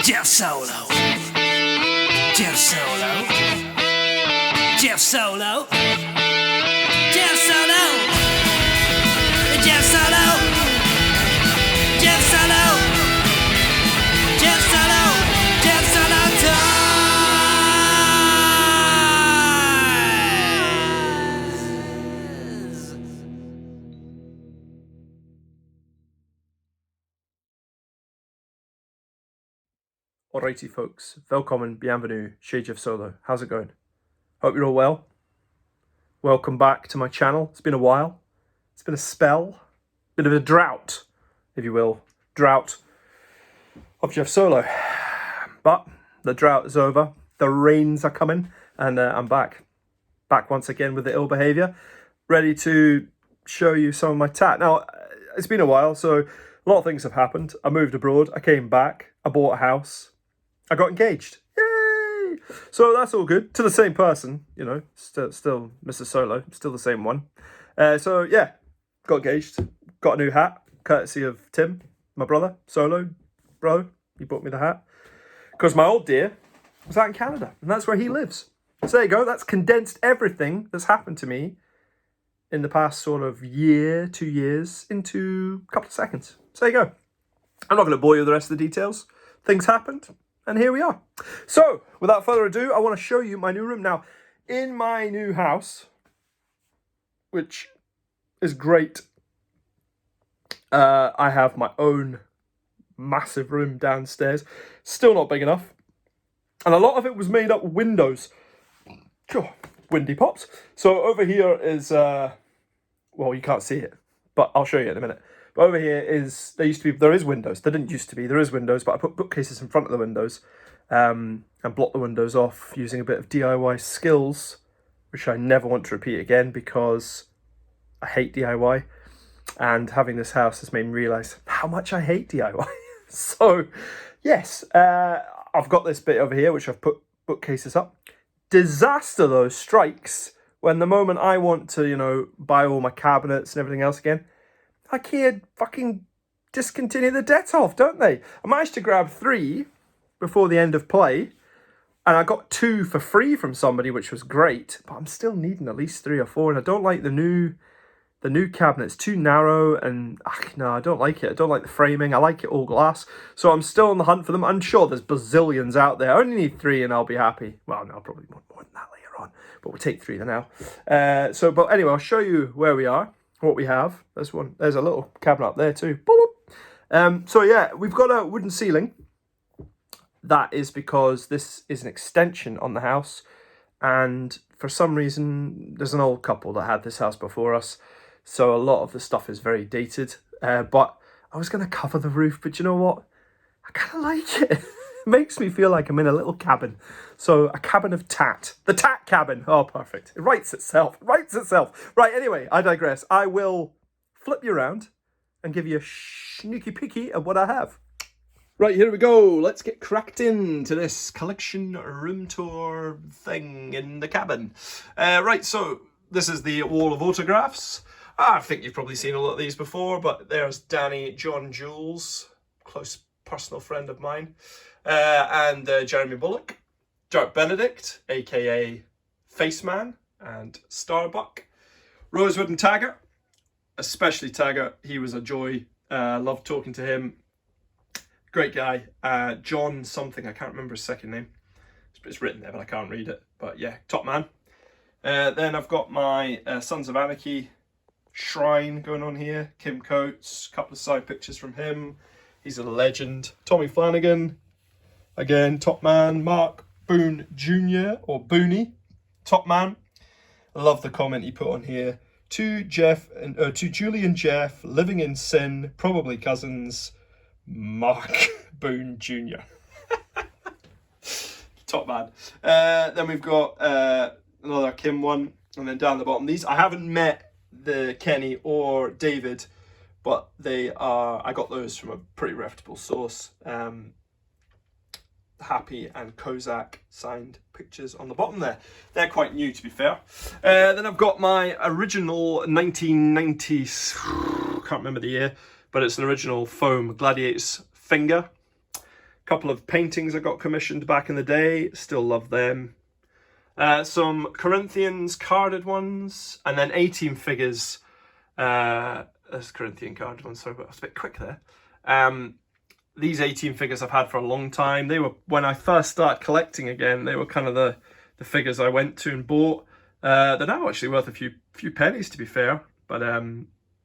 Jeff Solo. Jeff Solo. Jeff Solo. Jeff Solo. Jeff Solo. Jeff Solo. Jeff Solo. Jeff Solo time. Alrighty folks, welcome, bienvenue, chez Jeff Solo. How's it going? Hope you're all well. Welcome back to my channel. It's been a while. It's been a spell. Bit of a drought, if you will. Drought of Jeff Solo. But the drought is over. The rains are coming. And I'm back. Back once again with the ill behaviour. Ready to show you some of my tat. Now, it's been a while, so a lot of things have happened. I moved abroad. I came back. I bought a house. I got engaged. Yay! So that's all good. To the same person, you know, still Mr. Solo, still the same one. So yeah, got engaged. Got a new hat, courtesy of Tim, my brother, Solo, bro. He bought me the hat. Because my old dear was out in Canada, and that's where he lives. So there you go. That's condensed everything that's happened to me in the past sort of year, 2 years, into a couple of seconds. So there you go. I'm not going to bore you with the rest of the details. Things happened. And here we are. So, without further ado, I want to show you my new room. Now, in my new house, which is great, I have my own massive room downstairs. Still not big enough. And a lot of it was made up of windows. Oh, windy pops. So over here is, well, you can't see it, but I'll show you in a minute. But over here is, there is windows. There didn't used to be, there is windows, but I put bookcases in front of the windows and block the windows off using a bit of DIY skills, which I never want to repeat again because I hate DIY. And having this house has made me realise how much I hate DIY. So, yes, I've got this bit over here, which I've put bookcases up. Disaster, though, strikes when the moment I want to, you know, buy all my cabinets and everything else again, IKEA fucking discontinue the debt off, don't they? I managed to grab 3 before the end of play, and I got 2 for free from somebody, which was great, but I'm still needing at least 3 or 4, and I don't like the new cabinet. It's too narrow, and no, I don't like it. I don't like the framing. I like it all glass, so I'm still on the hunt for them. I'm sure there's bazillions out there. I only need 3 and I'll be happy. Well, no, I'll probably want more than that later on, but we'll take 3 for now. But anyway, I'll show you where we are. What we have, there's a little cabinet up there too. So yeah, we've got a wooden ceiling. That is because this is an extension on the house, and for some reason there's an old couple that had this house before us, so a lot of the stuff is very dated. But I was going to cover the roof, but you know what, I kind of like it. It makes me feel like I'm in a little cabin. So a cabin of tat. The tat cabin. Oh, perfect. It writes itself. Right, anyway, I digress. I will flip you around and give you a sneaky peeky of what I have. Right, here we go. Let's get cracked into this collection room tour thing in the cabin. Right, so this is the wall of autographs. I think you've probably seen a lot of these before, but there's Danny John Jules, close personal friend of mine. And Jeremy Bullock, Dirk Benedict, aka Faceman, and Starbuck, Rosewood and Taggart, especially Taggart. He was a joy. Loved talking to him. Great guy. John something, I can't remember his second name. It's written there, but I can't read it. But yeah, top man. Then I've got my Sons of Anarchy shrine going on here. Kim Coates, a couple of side pictures from him. He's a legend. Tommy Flanagan. Again, top man. Mark Boone Jr. or Booney, top man. I love the comment he put on here. To Julie and Jeff, living in sin, probably cousins. Mark Boone Jr. Top man. Then we've got another Kim one, and then down the bottom, these I haven't met the Kenny or David, but I got those from a pretty reputable source. Happy and Kozak signed pictures on the bottom there. They're quite new, to be fair. Then I've got my original 1990s, can't remember the year, but it's an original foam Gladiators finger. couple of paintings I got commissioned back in the day, still love them. Some Corinthians carded ones, and then 18 figures. There's Corinthian carded ones, sorry, but I was a bit quick there. These 18 figures I've had for a long time. They were, when I first started collecting again, they were kind of the figures I went to and bought. They're now actually worth a few pennies, to be fair. But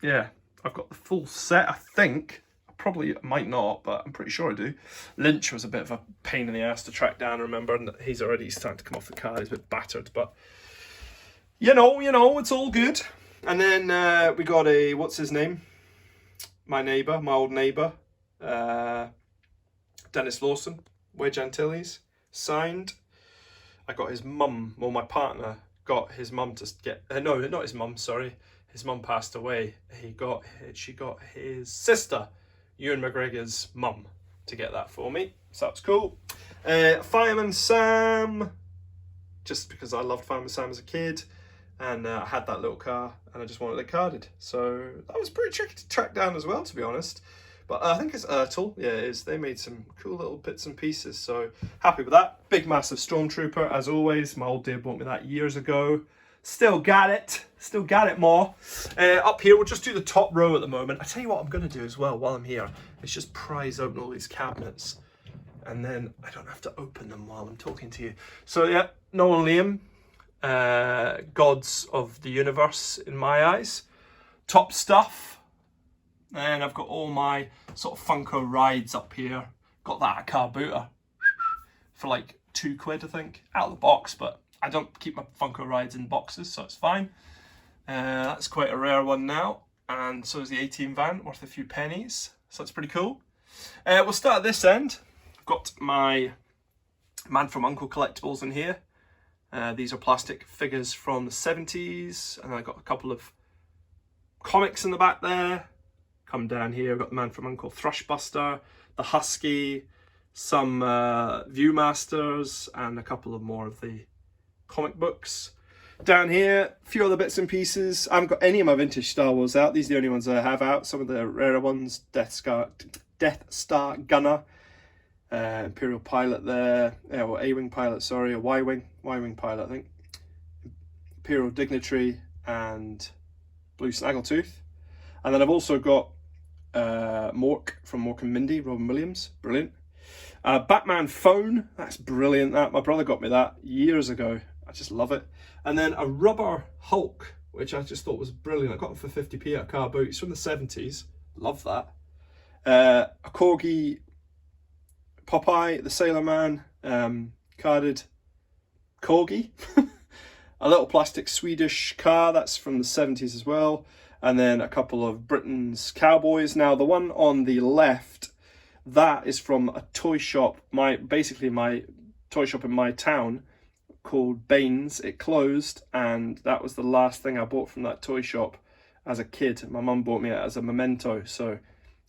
yeah, I've got the full set, I think. Probably might not, but I'm pretty sure I do. Lynch was a bit of a pain in the ass to track down, remember, and he's starting to come off the card. He's a bit battered, but you know, it's all good. And then we got a, what's his name? My old neighbour, Dennis Lawson, Wedge Antilles, signed. I got his mum, well, my partner got his mum to get, no, not his mum, sorry. His mum passed away. She got his sister, Ewan McGregor's mum, to get that for me, so that's cool. Fireman Sam, just because I loved Fireman Sam as a kid, and I had that little car, and I just wanted it carded, so that was pretty tricky to track down as well, to be honest. But I think it's Ertl, yeah, it is. They made some cool little bits and pieces, so happy with that. Big massive Stormtrooper, as always. My old dear bought me that years ago. Still got it more. Up here, we'll just do the top row at the moment. I tell you what I'm going to do as well while I'm here is just prise open all these cabinets, and then I don't have to open them while I'm talking to you. So yeah, Noel and Liam, gods of the universe in my eyes. Top stuff. And I've got all my sort of Funko rides up here. Got that at Car Booter for like £2, I think, out of the box, but I don't keep my Funko rides in boxes, so it's fine. That's quite a rare one now. And so is the 18 van, worth a few pennies. So that's pretty cool. We'll start at this end. I've got my Man from Uncle collectibles in here. These are plastic figures from the 70s. And I've got a couple of comics in the back there. Come down here, I've got the Man from Uncle Thrushbuster, the Husky, some Viewmasters, and a couple of more of the comic books. Down here, a few other bits and pieces. I haven't got any of my vintage Star Wars out. These are the only ones I have out. Some of the rarer ones, Death Star Gunner, Imperial Pilot there, or A-Wing Pilot, sorry, a Y-Wing Pilot, I think. Imperial Dignitary and Blue Snaggletooth. And then I've also got Mork from Mork and Mindy, Robin Williams, brilliant. Batman phone, that's brilliant. That my brother got me that years ago. I just love it. And then a rubber Hulk, which I just thought was brilliant. I got it for 50p at Car Boot. It's from the 70s. Love that. A Corgi Popeye, the Sailor Man, carded Corgi. A little plastic Swedish car, that's from the 70s as well. And then a couple of Britain's cowboys. Now the one on the left, that is from a toy shop, basically my toy shop in my town called Baines. It closed, and that was the last thing I bought from that toy shop as a kid. My mum bought me it as a memento, so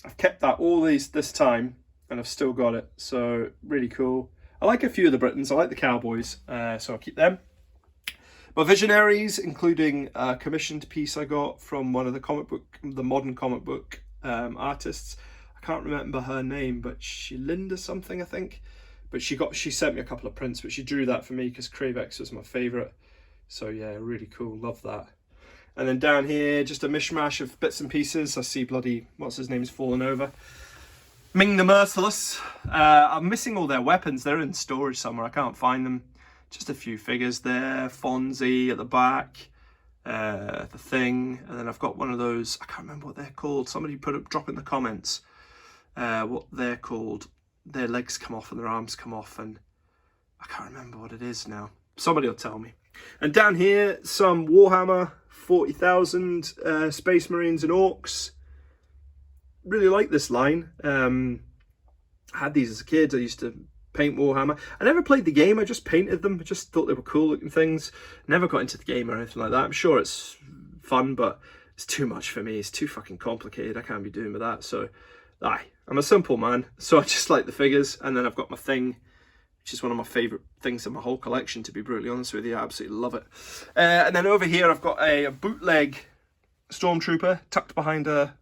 I've kept that all this time, and I've still got it, so really cool. I like a few of the Britons, I like the cowboys, so I'll keep them. My Visionaries, including a commissioned piece I got from one of the modern comic book artists. I can't remember her name, but Linda something, I think. But she sent me a couple of prints, but she drew that for me because Kravex was my favourite. So yeah, really cool, love that. And then down here, just a mishmash of bits and pieces. I see bloody, what's his name's fallen over. Ming the Merciless. I'm missing all their weapons. They're in storage somewhere, I can't find them. Just a few figures there, Fonzie at the back, the Thing, and then I've got one of those, I can't remember what they're called, somebody drop in the comments what they're called. Their legs come off and their arms come off, and I can't remember what it is now. Somebody will tell me. And down here, some Warhammer 40,000 Space Marines and Orcs. Really like this line. I had these as a kid. I used to paint Warhammer. I never played the game, I just painted them. I just thought they were cool looking things. Never got into the game or anything like that. I'm sure it's fun, but it's too much for me. It's too fucking complicated. I can't be doing with that. So, I'm a simple man. So I just like the figures. And then I've got my Thing, which is one of my favourite things in my whole collection, to be brutally honest with you. I absolutely love it. And then over here, I've got a bootleg Stormtrooper tucked behind a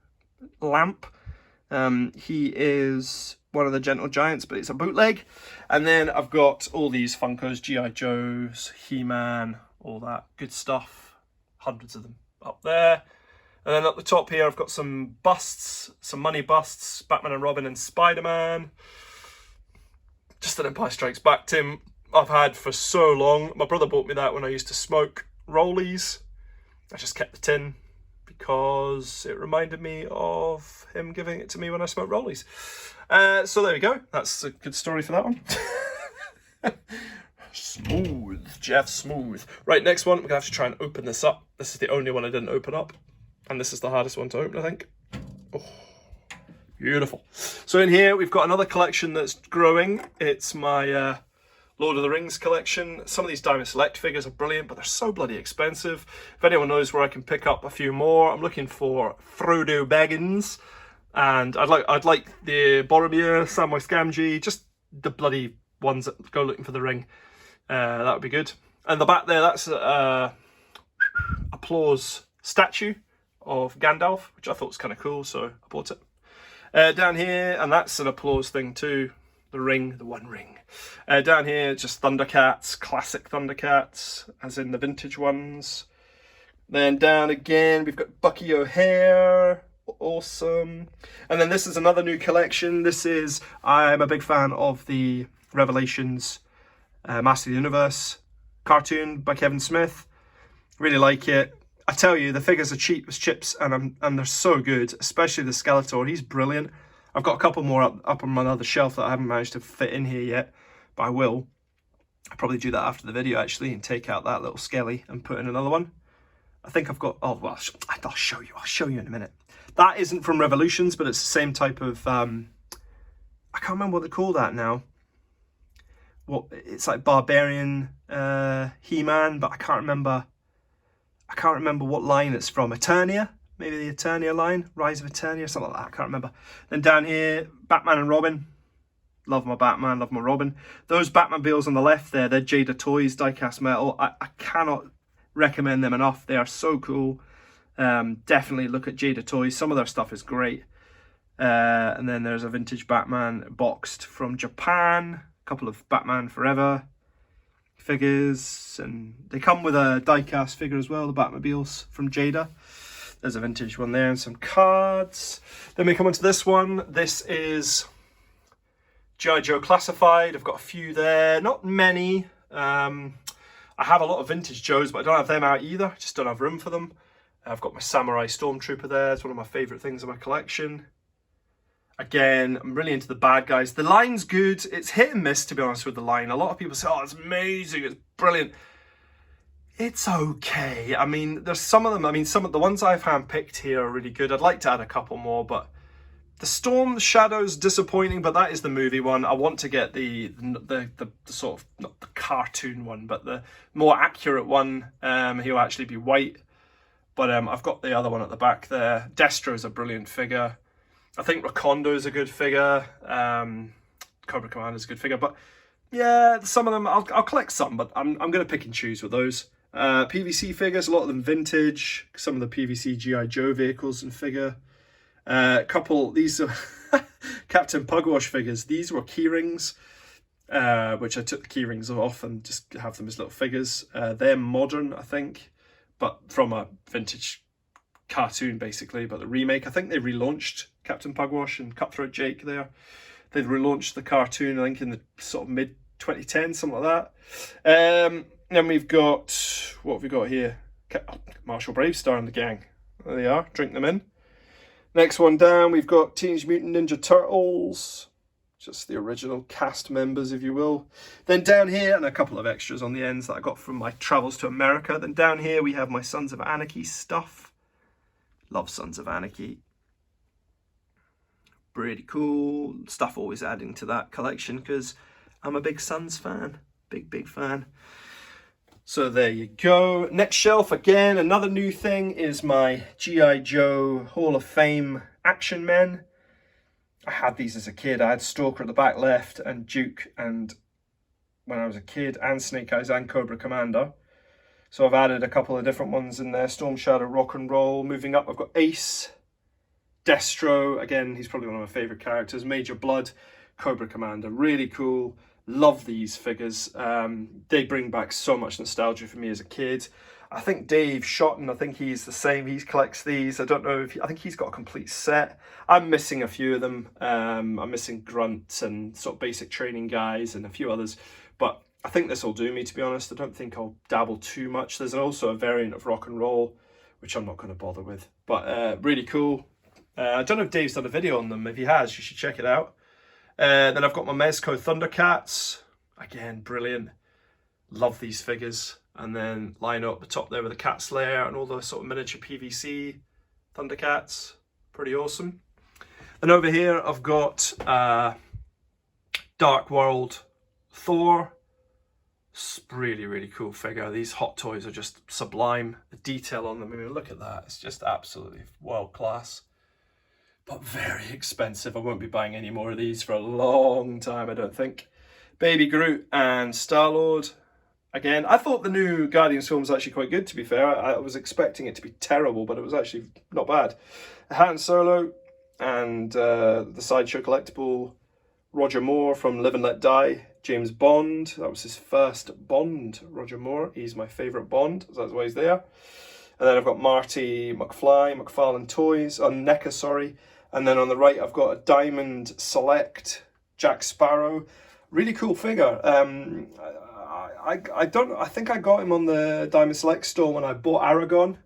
lamp. He is one of the Gentle Giants, but it's a bootleg. And then I've got all these Funkos, G.I. Joes, He-Man, all that good stuff. Hundreds of them up there. And then at the top here, I've got some busts, some money busts, Batman and Robin and Spider-Man. Just an Empire Strikes Back Tim I've had for so long. My brother bought me that when I used to smoke rollies. I just kept the tin because it reminded me of him giving it to me when I smoked rollies. So there we go. That's a good story for that one. Smooth, Jeff Smooth. Right, next one, we're going to have to try and open this up. This is the only one I didn't open up. And this is the hardest one to open, I think. Oh, beautiful. So in here, we've got another collection that's growing. It's my Lord of the Rings collection. Some of these Diamond Select figures are brilliant, but they're so bloody expensive. If anyone knows where I can pick up a few more, I'm looking for Frodo Baggins. And I'd like the Boromir, Samwise Gamgee, just the bloody ones that go looking for the ring. That would be good. And the back there, that's Applause statue of Gandalf, which I thought was kind of cool, so I bought it. Down here, and that's an Applause thing too, the ring, the one ring. Down here, just Thundercats, classic Thundercats, as in the vintage ones. Then down again, we've got Bucky O'Hare, awesome. And then this is another new collection. I'm a big fan of the Revelations Master of the Universe cartoon by Kevin Smith. Really like it. I tell you, the figures are cheap as chips, and they're so good, especially the Skeletor. He's brilliant. I've got a couple more up on my other shelf that I haven't managed to fit in here yet, but I will. I'll probably do that after the video, actually, and take out that little Skelly and put in another one. I think I've got... Oh, well, I'll show you. I'll show you in a minute. That isn't from Revolutions, but it's the same type of... I can't remember what they call that now. It's like Barbarian He-Man, but I can't remember what line it's from. Eternia? Maybe the Eternia line? Rise of Eternia, something like that. I can't remember. Then down here, Batman and Robin. Love my Batman, love my Robin. Those Batmobiles on the left there, they're Jada Toys, die-cast metal. I cannot recommend them enough. They are so cool. Definitely look at Jada Toys. Some of their stuff is great. And then there's a vintage Batman boxed from Japan. A couple of Batman Forever figures, and they come with a die-cast figure as well, the Batmobiles from Jada. There's a vintage one there and some cards. Then we come into this one. This is G.I. Joe Classified. I've got a few there, not many. I have a lot of vintage Joes, but I don't have them out either. I just don't have room for them. I've got my Samurai Stormtrooper there. It's one of my favourite things in my collection. Again, I'm really into the bad guys. The line's good. It's hit and miss, to be honest with the line. A lot of people say, oh, it's amazing, it's brilliant. It's okay. I mean, there's some of them. I mean, some of the ones I've handpicked here are really good. I'd like to add a couple more, but the Storm Shadow's disappointing, but that is the movie one. I want to get the sort of, not the cartoon one, but the more accurate one. He'll actually be white. But I've got the other one at the back there. Destro's a brilliant figure. I think Rakondo's a good figure. Cobra Commander's a good figure. But yeah, some of them, I'll collect some, but I'm going to pick and choose with those. PVC figures, a lot of them vintage. Some of the PVC G.I. Joe vehicles and figure. These are Captain Pugwash figures. These were keyrings, which I took the keyrings off and just have them as little figures. They're modern, I think, but from a vintage cartoon, basically. But the remake, I think they relaunched Captain Pugwash and Cutthroat Jake there. They relaunched the cartoon, I think, in the sort of mid-2010s, something like that. Then we've got, what have we got here? Marshall Bravestar and the gang. There they are, drink them in. Next one down, we've got Teenage Mutant Ninja Turtles. Just the original cast members, if you will. Then down here, and a couple of extras on the ends that I got from my travels to America. Then down here, we have my Sons of Anarchy stuff. Love Sons of Anarchy. Pretty cool. Stuff always adding to that collection because I'm a big Sons fan. Big fan. So there you go. Next shelf, again, another new thing is my G.I. Joe Hall of Fame Action Men. I had these as a kid. I had Stalker at the back left and Duke, and when I was a kid, and Snake Eyes and Cobra Commander. So I've added a couple of different ones in there. Storm Shadow, Rock and Roll. Moving up, I've got Ace. Destro, again, he's probably one of my favourite characters. Major Blood. Cobra Commander. Really cool. Love these figures. They bring back so much nostalgia for me as a kid. I think Dave Shotton, I think he's the same. He collects these. I don't know if I think he's got a complete set. I'm missing a few of them. I'm missing Grunt and sort of basic training guys and a few others. But I think this will do me, to be honest. I don't think I'll dabble too much. There's also a variant of Rock and Roll, which I'm not going to bother with. But really cool. I don't know if Dave's done a video on them. If he has, you should check it out. Then I've got my Mezco Thundercats. Again, brilliant. Love these figures. And then line up the top there with the Cat Lair and all the sort of miniature PVC Thundercats. Pretty awesome. And over here I've got Dark World Thor. Really, really cool figure. These Hot Toys are just sublime. The detail on them, I mean, look at that. It's just absolutely world class. But very expensive. I won't be buying any more of these for a long time, I don't think. Baby Groot and Star-Lord. Again, I thought the new Guardians film was actually quite good, to be fair. I was expecting it to be terrible, but it was actually not bad. Han Solo and the Sideshow Collectible Roger Moore from Live and Let Die. James Bond, that was his first Bond, Roger Moore. He's my favourite Bond, so that's why he's there. And then I've got Marty McFarlane Toys, NECA, sorry. And then on the right, I've got a Diamond Select Jack Sparrow. Really cool figure. I think I got him on the Diamond Select store when I bought Aragon.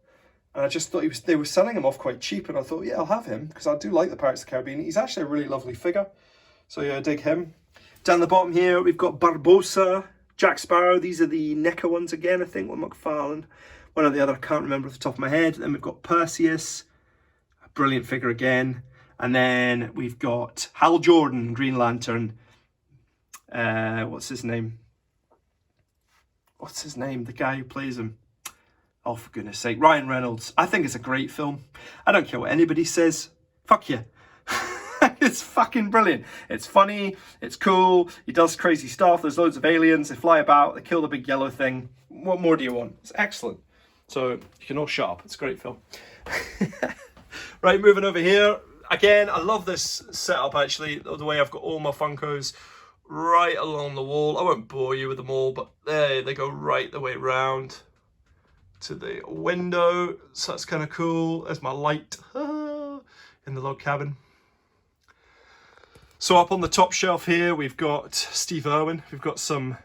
And I just thought they were selling him off quite cheap. And I thought, yeah, I'll have him because I do like the Pirates of the Caribbean. He's actually a really lovely figure. So yeah, I dig him. Down the bottom here, we've got Barbossa, Jack Sparrow. These are the NECA ones again, I think, with McFarlane. One or the other, I can't remember off the top of my head. Then we've got Perseus, a brilliant figure again. And then we've got Hal Jordan, Green Lantern. What's his name? The guy who plays him. Oh, for goodness sake. Ryan Reynolds. I think it's a great film. I don't care what anybody says. Fuck you. It's fucking brilliant. It's funny. It's cool. He does crazy stuff. There's loads of aliens. They fly about. They kill the big yellow thing. What more do you want? It's excellent. So you can all shut up. It's a great film. Right, moving over here. Again, I love this setup, actually. The way I've got all my Funkos right along the wall. I won't bore you with them all, but there they go right the way round to the window. So that's kind of cool. There's my light in the log cabin. So up on the top shelf here, we've got Steve Irwin. We've got some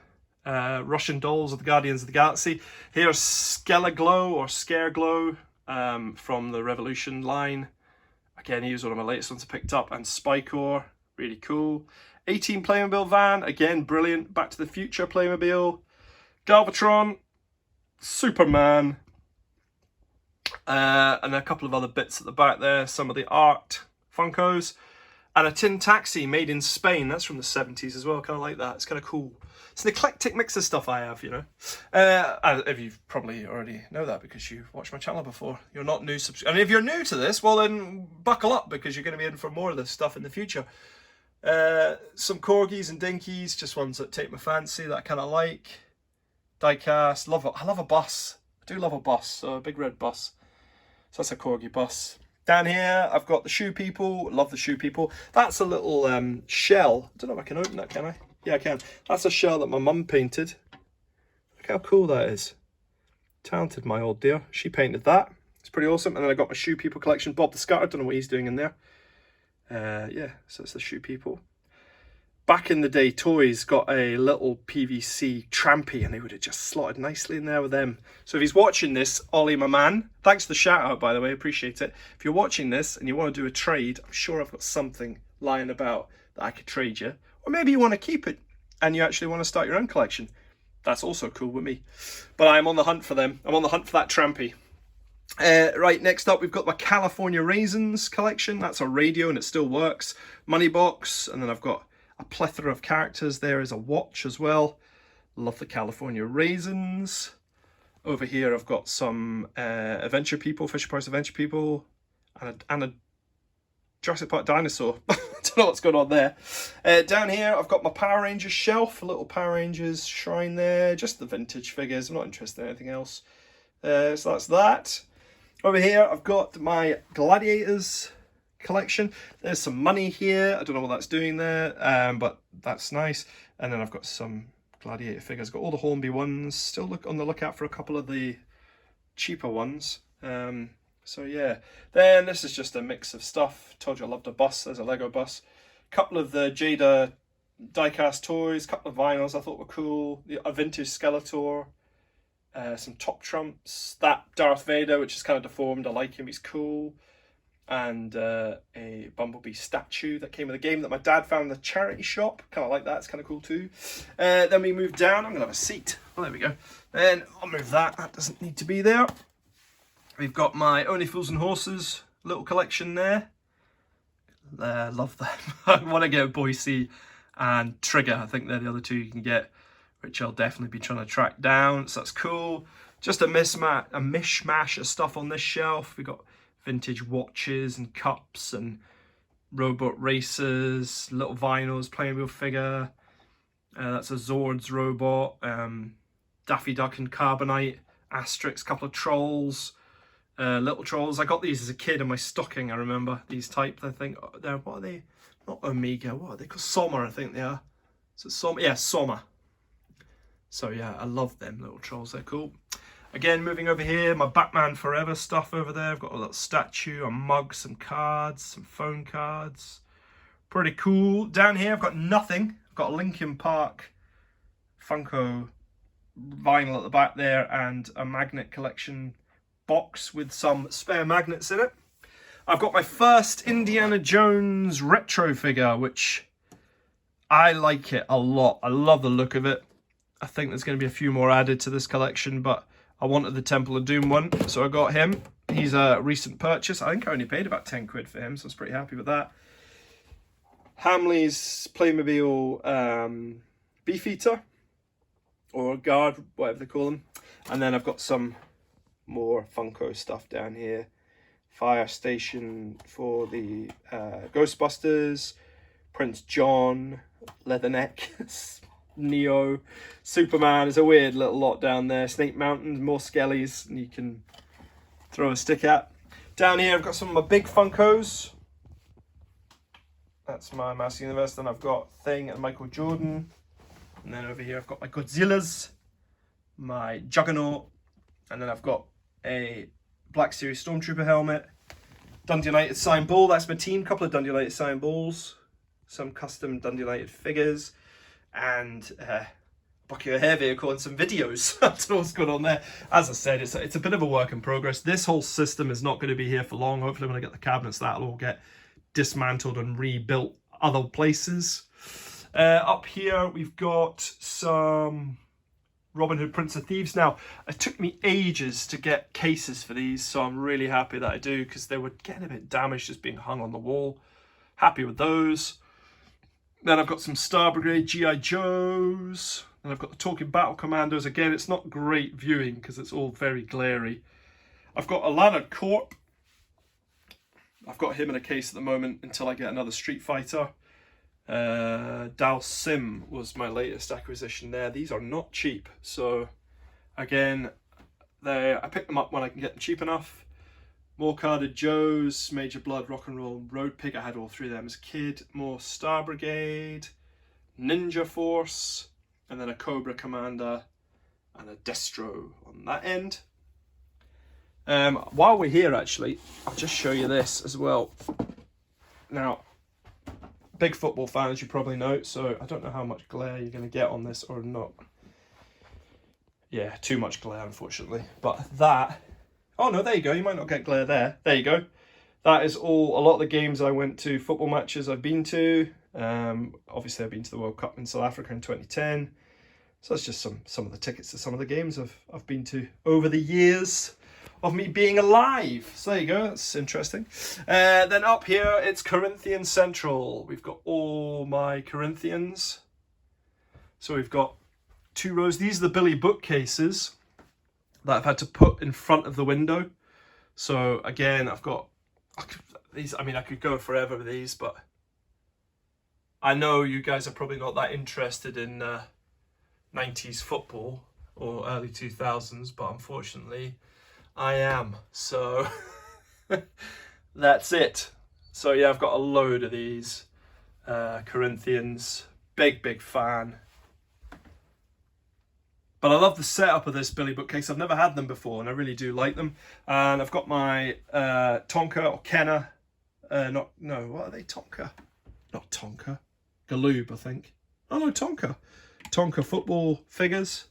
Russian dolls of the Guardians of the Galaxy. Here's Skeleglow or Scareglow from the Revolution line. Again, he was one of my latest ones I picked up. And Spikor, really cool. 18 Playmobil van, again, brilliant. Back to the Future Playmobil. Galvatron, Superman. And a couple of other bits at the back there. Some of the art Funkos. And a tin taxi made in Spain. That's from the 70s as well. Kind of like that. It's kind of cool. It's an eclectic mix of stuff I have, you know. If you've probably already know that because you've watched my channel before. You're not new. And if you're new to this, well then buckle up because you're going to be in for more of this stuff in the future. Some Corgis and Dinkies. Just ones that take my fancy that I kind of like. Diecast. I love a bus. I do love a bus. So a big red bus. So that's a Corgi bus. Down here, I've got the Shoe People. Love the Shoe People. That's a little shell. I don't know if I can open that, can I? Yeah, I can. That's a shell that my mum painted. Look how cool that is. Talented, my old dear. She painted that. It's pretty awesome. And then I got my Shoe People collection. Bob the Scutter. I don't know what he's doing in there. Yeah, so it's the Shoe People. Back in the day, Toys got a little PVC Trampy, and they would have just slotted nicely in there with them. So if he's watching this, Ollie, my man, thanks for the shout out, by the way, appreciate it. If you're watching this and you want to do a trade, I'm sure I've got something lying about that I could trade you. Or maybe you want to keep it and you actually want to start your own collection. That's also cool with me. But I'm on the hunt for them. I'm on the hunt for that Trampy. Right, next up we've got my California Raisins collection. That's a radio and it still works. Money box, and then I've got a plethora of characters. There is a watch as well. Love the California Raisins. Over here I've got some Adventure People, Fisher Price Adventure People, and a Jurassic Park dinosaur. I don't know what's going on there. Down here I've got my Power Rangers shelf, a little Power Rangers shrine there, just the vintage figures. I'm not interested in anything else. So that's that. Over here I've got my Gladiators collection. There's some money here. I don't know what that's doing there, but that's nice. And then I've got some Gladiator figures. Got all the Hornby ones. Still look on the lookout for a couple of the cheaper ones. So yeah, then this is just a mix of stuff. Told you I loved a bus. There's a Lego bus. Couple of the Jada diecast toys. Couple of vinyls I thought were cool. A vintage Skeletor. Some Top Trumps. That Darth Vader, which is kind of deformed. I like him. He's cool. And a Bumblebee statue that came with a game that my dad found in the charity shop. Kind of like that. It's kind of cool too. Then we move down. I'm going to have a seat. Well, there we go. Then I'll move that. That doesn't need to be there. We've got my Only Fools and Horses little collection there. Love them. I want to get Boise and Trigger. I think they're the other two you can get, which I'll definitely be trying to track down. So that's cool. Just a mishmash of stuff on this shelf. We've got vintage watches and cups and robot racers, little vinyls, playing wheel figure. That's a Zords robot. Daffy Duck and Carbonite. Asterix, couple of trolls. Little trolls. I got these as a kid in my stocking, I remember. These type, I think. What are they? Not Omega. What are they called? Soma, I think they are. Is it Soma? Yeah, Soma. So yeah, I love them little trolls. They're cool. Again, moving over here, my Batman Forever stuff over there. I've got a little statue, a mug, some cards, some phone cards. Pretty cool. Down here, I've got nothing. I've got a Linkin Park Funko vinyl at the back there and a magnet collection box with some spare magnets in it. I've got my first Indiana Jones retro figure, which I like it a lot. I love the look of it. I think there's going to be a few more added to this collection, but I wanted the Temple of Doom one, so I got him. He's a recent purchase. I think I only paid about 10 quid for him, so I was pretty happy with that. Hamley's Playmobil Beefeater, or Guard, whatever they call them. And then I've got some more Funko stuff down here. Fire station for the Ghostbusters, Prince John, Leatherneck, Neo, Superman. Is a weird little lot down there. Snake Mountain, more skellies you can throw a stick at. Down here I've got some of my big Funkos. That's my Master Universe. Then I've got Thing and Michael Jordan. And then over here I've got my Godzillas, my Juggernaut, and then I've got a Black Series Stormtrooper helmet, Dundee United signed ball. That's my team. Couple of Dundee United signed balls, some custom Dundee United figures, and Bucky O'Hare vehicle and some videos. I don't know what's going on there. As I said, it's a bit of a work in progress. This whole system is not going to be here for long. Hopefully when I get the cabinets, that'll all get dismantled and rebuilt other places. Up here we've got some Robin Hood Prince of Thieves. Now, it took me ages to get cases for these, so I'm really happy that I do, because they were getting a bit damaged just being hung on the wall. Happy with those. Then I've got some Star Brigade G.I. Joes. And I've got the Talking Battle Commandos. Again, it's not great viewing because it's all very glary. I've got Alana Corp. I've got him in a case at the moment until I get another Street Fighter. Dal Sim was my latest acquisition there. These are not cheap, so again, I pick them up when I can get them cheap enough. More Carded Joes, Major Blood, Rock and Roll, Road Pig. I had all three of them as a kid. More Star Brigade, Ninja Force, and then a Cobra Commander and a Destro on that end. While we're here, actually, I'll just show you this as well. Now, big football fans, you probably know, so I don't know how much glare you're going to get on this or not. Yeah, too much glare, unfortunately. But that... Oh, no, there you go. You might not get glare there. There you go. That is all. A lot of the games I went to, football matches I've been to. Obviously, I've been to the World Cup in South Africa in 2010. So that's just some of the tickets to some of the games I've been to over the years of me being alive. So there you go. That's interesting. Then up here, it's Corinthian Central. We've got all my Corinthians. So we've got 2 rows. These are the Billy bookcases that I've had to put in front of the window. So again, I've got these. I mean, I could go forever with these, but I know you guys are probably not that interested in 90s football or early 2000s, but unfortunately I am. So that's it. So yeah, I've got a load of these Corinthians. Big fan. But I love the setup of this Billy bookcase. I've never had them before, and I really do like them. And I've got my Tonka or Kenner. What are they? Tonka? Not Tonka. Galoob, I think. Oh no, Tonka. Tonka football figures.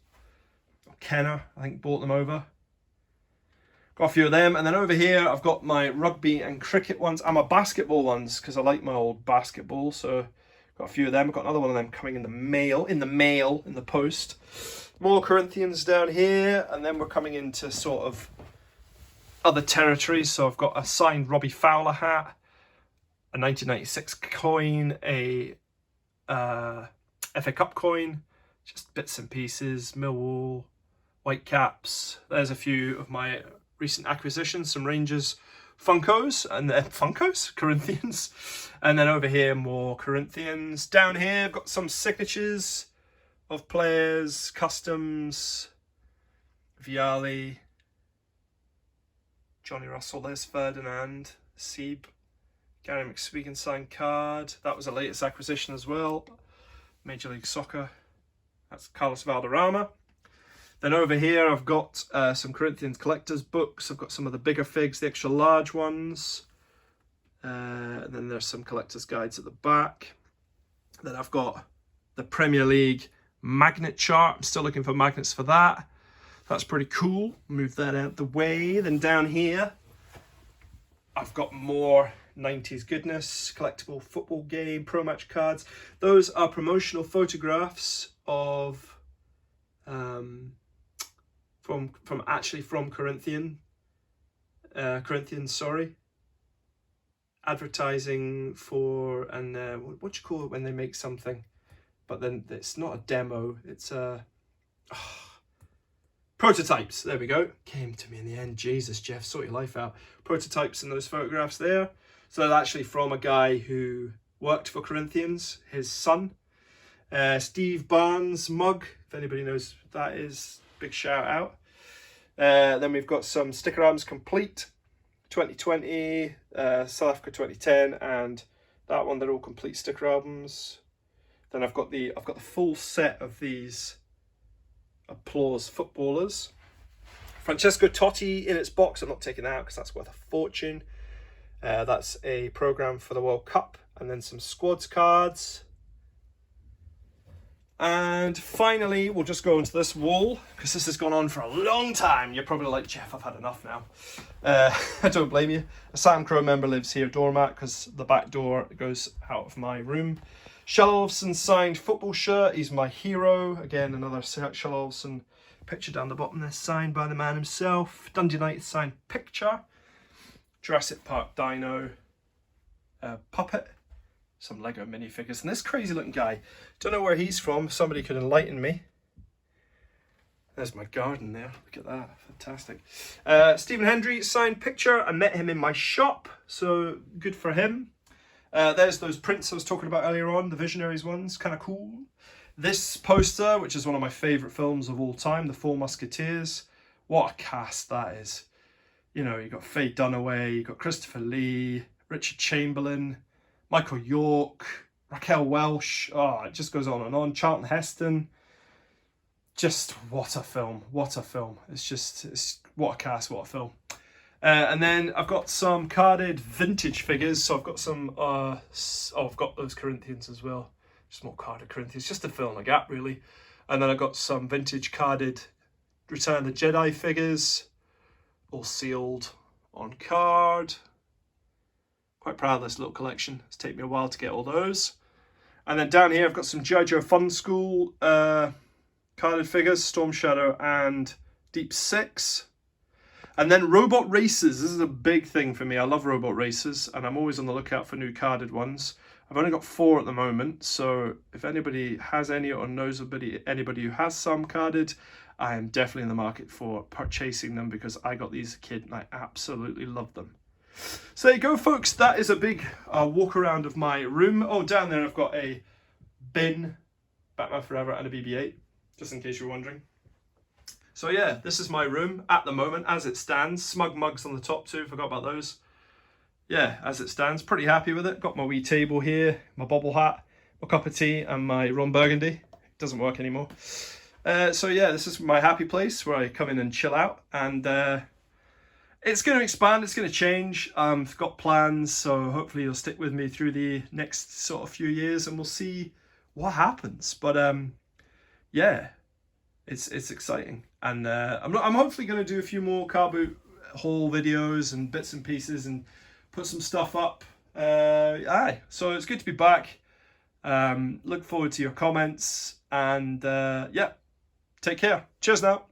Kenner, I think, bought them over. Got a few of them. And then over here, I've got my rugby and cricket ones and my basketball ones, because I like my old basketball. So got a few of them. I've got another one of them coming in the mail, in the post. More Corinthians down here, and then we're coming into sort of other territories. So I've got a signed Robbie Fowler hat, a 1996 coin, a FA Cup coin, just bits and pieces, Millwall, Whitecaps. There's a few of my recent acquisitions, some Rangers Funkos, and then Corinthians. And then over here, more Corinthians. Down here, I've got some signatures of players, customs, Vialli, Johnny Russell, there's Ferdinand, Sieb, Gary McSwegan signed card. That was the latest acquisition as well. Major League Soccer. That's Carlos Valderrama. Then over here I've got some Corinthians collectors books. I've got some of the bigger figs, the extra large ones. And then there's some collectors guides at the back. Then I've got the Premier League magnet chart. I'm still looking for magnets for that. That's pretty cool. Move that out the way. Then down here I've got more 90s goodness, collectible football game, pro match cards. Those are promotional photographs of from Corinthians, advertising for, and what do you call it when they make something but then it's not a demo, it's prototypes. There we go. Came to me in the end. Jesus, Jeff, sort your life out. Prototypes in those photographs there. So they're actually from a guy who worked for Corinthians, his son. Steve Barnes mug, if anybody knows what that is, big shout out. Then we've got some sticker albums complete, 2020, South Africa 2010, and that one. They're all complete sticker albums. Then I've got the full set of these Applause footballers. Francesco Totti in its box. I'm not taking that out because that's worth a fortune. That's a program for the World Cup, and then some squads cards. And finally, we'll just go into this wall because this has gone on for a long time. You're probably like, Jeff, I've had enough now. I don't blame you. A Sam Crow member lives here, doormat, because the back door goes out of my room. Shell Olofsson signed football shirt. He's my hero. Again, another Shell Olofsson picture down the bottom there, signed by the man himself. Dundee United signed picture. Jurassic Park Dino puppet. Some Lego minifigures. And this crazy looking guy, don't know where he's from. Somebody could enlighten me. There's my garden there. Look at that. Fantastic. Stephen Hendry signed picture. I met him in my shop, so good for him. There's those prints I was talking about earlier on, the Visionaries ones, kind of cool. This poster, which is one of my favourite films of all time, The Four Musketeers. What a cast that is. You know, you've got Faye Dunaway, you've got Christopher Lee, Richard Chamberlain, Michael York, Raquel Welch. Oh, it just goes on and on. Charlton Heston. Just what a film. What a film. It's what a cast, what a film. And then I've got some carded vintage figures. So I've got some, I've got those Corinthians as well. Just more carded Corinthians, just to fill in the gap, really. And then I've got some vintage carded Return of the Jedi figures, all sealed on card. Quite proud of this little collection. It's taken me a while to get all those. And then down here I've got some G.I. Joe Fun School carded figures, Storm Shadow and Deep Six. And then Robot Racers. This is a big thing for me. I love Robot Racers, and I'm always on the lookout for new carded ones. I've only got 4 at the moment, so if anybody has any or knows anybody who has some carded, I am definitely in the market for purchasing them because I got these as a kid and I absolutely love them. So there you go, folks. That is a big walk around of my room. Oh, down there I've got a bin, Batman Forever, and a BB-8, just in case you're wondering. So yeah, this is my room at the moment as it stands. Smug mugs on the top too, forgot about those. yeah, as it stands, pretty happy with it. Got my wee table here, my bobble hat, my cup of tea, and my Ron Burgundy. It doesn't work anymore. So yeah, this is my happy place where I come in and chill out, and it's going to expand, it's going to change. I've got plans, so hopefully you'll stick with me through the next sort of few years, and we'll see what happens. But yeah, it's exciting, and I'm hopefully going to do a few more car boot haul videos and bits and pieces, and put some stuff up. So it's good to be back. Look forward to your comments, and yeah, take care. Cheers now.